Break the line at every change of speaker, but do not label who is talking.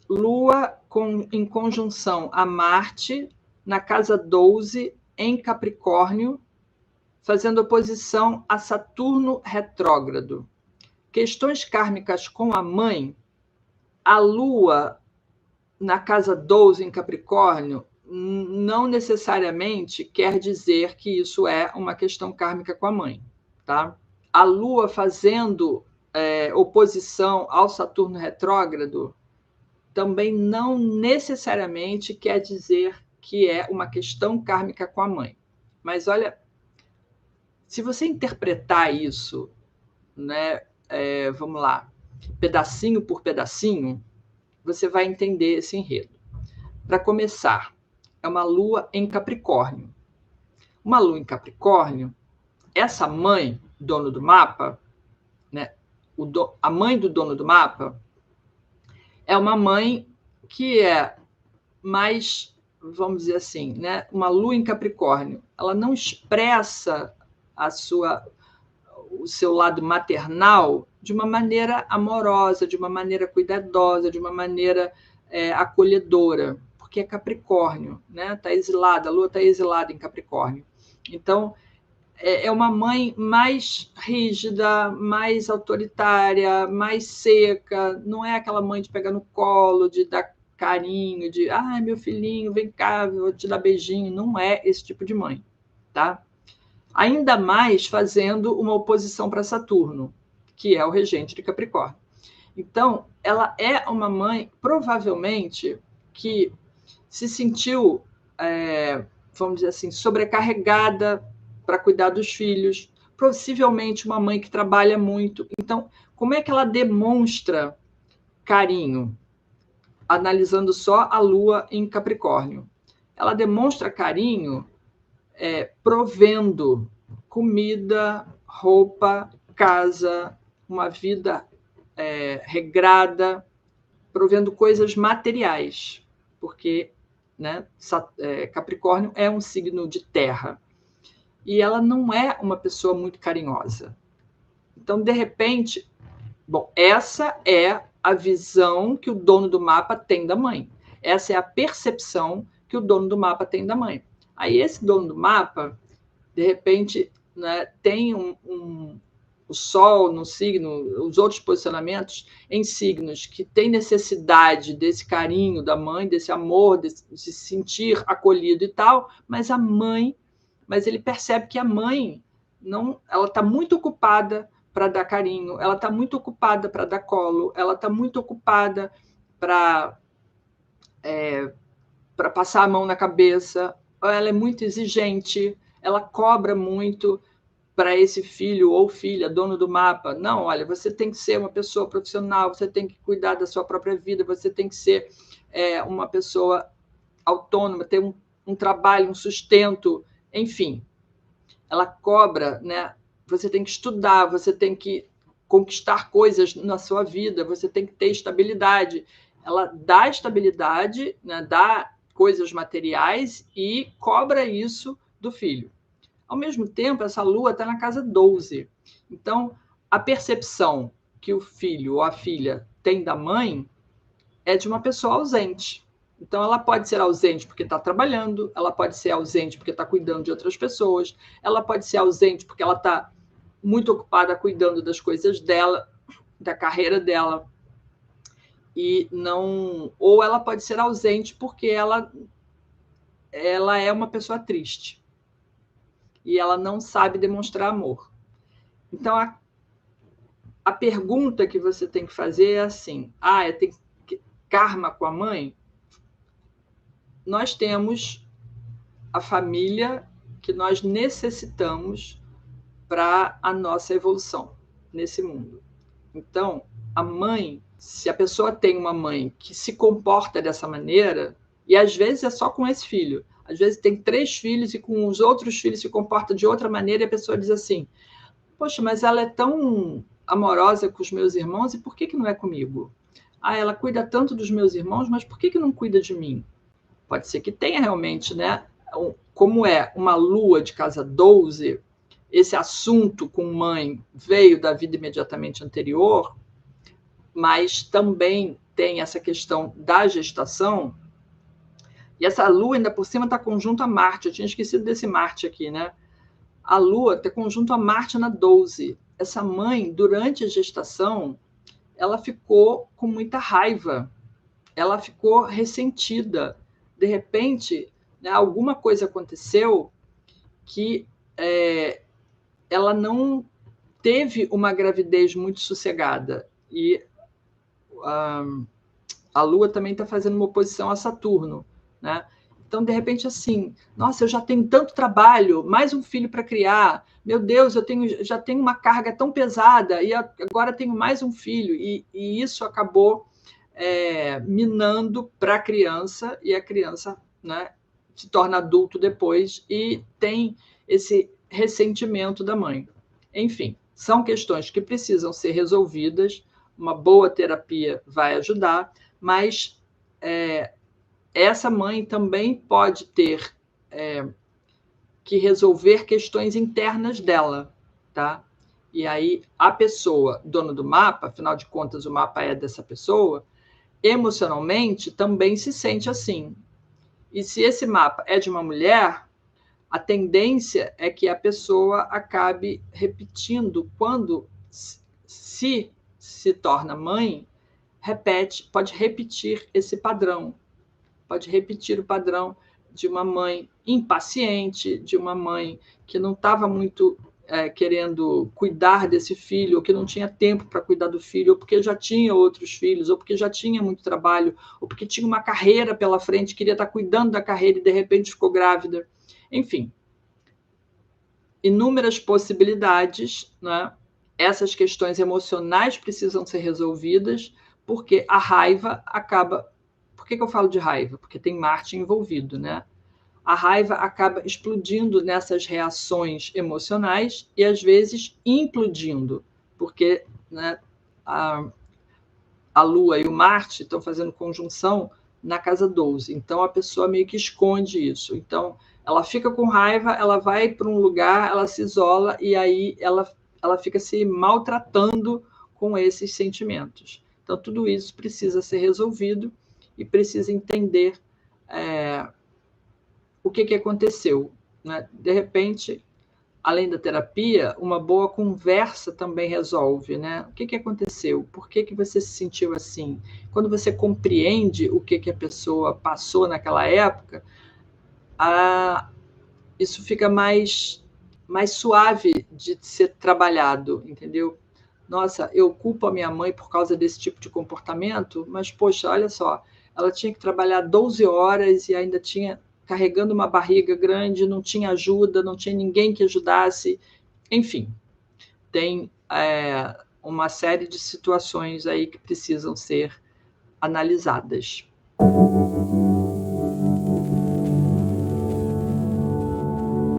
Lua em conjunção a Marte, na casa 12, em Capricórnio, fazendo oposição a Saturno retrógrado. Questões kármicas com a mãe, a Lua na casa 12, em Capricórnio, não necessariamente quer dizer que isso é uma questão kármica com a mãe. Tá? A Lua fazendo oposição ao Saturno retrógrado também não necessariamente quer dizer que é uma questão kármica com a mãe. Mas olha, se você interpretar isso, né, vamos lá, pedacinho por pedacinho, você vai entender esse enredo. Para começar, é uma lua em Capricórnio. Uma lua em Capricórnio, essa mãe, dono do mapa, né, a mãe do dono do mapa, é uma mãe que é mais, vamos dizer assim, né, uma lua em Capricórnio. Ela não expressa o seu lado maternal de uma maneira amorosa, de uma maneira cuidadosa, de uma maneira acolhedora, porque é Capricórnio, né? Tá exilada, a Lua está exilada em Capricórnio. Então, é uma mãe mais rígida, mais autoritária, mais seca, não é aquela mãe de pegar no colo, de dar carinho, de ai, meu filhinho, vem cá, vou te dar beijinho. Não é esse tipo de mãe, tá? Ainda mais fazendo uma oposição para Saturno, que é o regente de Capricórnio. Então, ela é uma mãe, provavelmente, que se sentiu, vamos dizer assim, sobrecarregada para cuidar dos filhos, possivelmente uma mãe que trabalha muito. Então, como é que ela demonstra carinho? Analisando só a Lua em Capricórnio. Ela demonstra carinho provendo comida, roupa, casa, uma vida regrada, provendo coisas materiais, porque, né, Capricórnio é um signo de terra e ela não é uma pessoa muito carinhosa. Então, de repente, bom, essa é a visão que o dono do mapa tem da mãe. Essa é a percepção que o dono do mapa tem da mãe. Aí esse dono do mapa, de repente, né, tem o Sol no signo, os outros posicionamentos em signos que têm necessidade desse carinho da mãe, desse amor, de se sentir acolhido e tal, mas ele percebe que a mãe não, ela está muito ocupada para dar carinho, ela está muito ocupada para dar colo, ela está muito ocupada para passar a mão na cabeça, ela é muito exigente, ela cobra muito para esse filho ou filha, dono do mapa. Não, olha, você tem que ser uma pessoa profissional, você tem que cuidar da sua própria vida, você tem que ser uma pessoa autônoma, ter um trabalho, um sustento, enfim. Ela cobra, né? Você tem que estudar, você tem que conquistar coisas na sua vida, você tem que ter estabilidade. Ela dá estabilidade, né? Dá coisas materiais e cobra isso do filho. Ao mesmo tempo, essa lua está na casa 12. Então, a percepção que o filho ou a filha tem da mãe é de uma pessoa ausente. Então, ela pode ser ausente porque está trabalhando, ela pode ser ausente porque está cuidando de outras pessoas, ela pode ser ausente porque ela está muito ocupada cuidando das coisas dela, da carreira dela, e não, ou ela pode ser ausente porque ela é uma pessoa triste e ela não sabe demonstrar amor. Então, a pergunta que você tem que fazer é assim: tem karma com a mãe? Nós temos a família que nós necessitamos para a nossa evolução nesse mundo. Então, a mãe, se a pessoa tem uma mãe que se comporta dessa maneira, e às vezes é só com esse filho, às vezes tem 3 filhos e com os outros filhos se comporta de outra maneira, e a pessoa diz assim: poxa, mas ela é tão amorosa com os meus irmãos, e por que não é comigo? Ela cuida tanto dos meus irmãos, mas por que não cuida de mim? Pode ser que tenha realmente, né? Como é uma lua de casa 12, esse assunto com mãe veio da vida imediatamente anterior, mas também tem essa questão da gestação, e essa Lua ainda por cima está conjunto a Marte, eu tinha esquecido desse Marte aqui, né? A Lua está conjunto a Marte na 12. Essa mãe, durante a gestação, ela ficou com muita raiva, ela ficou ressentida. De repente, né, alguma coisa aconteceu que ela não teve uma gravidez muito sossegada. E a Lua também está fazendo uma oposição a Saturno, né? Então, de repente, assim, nossa, eu já tenho tanto trabalho, mais um filho para criar, meu Deus, já tenho uma carga tão pesada e agora tenho mais um filho. E isso acabou minando para a criança, e a criança, né, se torna adulto depois e tem esse ressentimento da mãe. Enfim, são questões que precisam ser resolvidas, uma boa terapia vai ajudar, mas essa mãe também pode ter que resolver questões internas dela, tá? E aí a pessoa, dona do mapa, afinal de contas o mapa é dessa pessoa, emocionalmente também se sente assim. E se esse mapa é de uma mulher, a tendência é que a pessoa acabe repetindo, quando se torna mãe, pode repetir esse padrão, pode repetir o padrão de uma mãe impaciente, de uma mãe que não estava muito querendo cuidar desse filho, ou que não tinha tempo para cuidar do filho, ou porque já tinha outros filhos, ou porque já tinha muito trabalho, ou porque tinha uma carreira pela frente, queria estar cuidando da carreira e de repente ficou grávida. Enfim, inúmeras possibilidades, né? Essas questões emocionais precisam ser resolvidas, porque a raiva acaba... Por que eu falo de raiva? Porque tem Marte envolvido, né? A raiva acaba explodindo nessas reações emocionais e, às vezes, implodindo, porque, né, a Lua e o Marte estão fazendo conjunção na casa 12. Então, a pessoa meio que esconde isso. Então, ela fica com raiva, ela vai para um lugar, ela se isola e aí ela fica se maltratando com esses sentimentos. Então, tudo isso precisa ser resolvido e precisa entender o que aconteceu, né? De repente, além da terapia, uma boa conversa também resolve, né? O que aconteceu? Por que você se sentiu assim? Quando você compreende o que a pessoa passou naquela época, isso fica mais suave de ser trabalhado, entendeu? Nossa, eu culpo a minha mãe por causa desse tipo de comportamento, mas, poxa, olha só, ela tinha que trabalhar 12 horas e ainda tinha carregando uma barriga grande, não tinha ajuda, não tinha ninguém que ajudasse. Enfim, tem uma série de situações aí que precisam ser analisadas.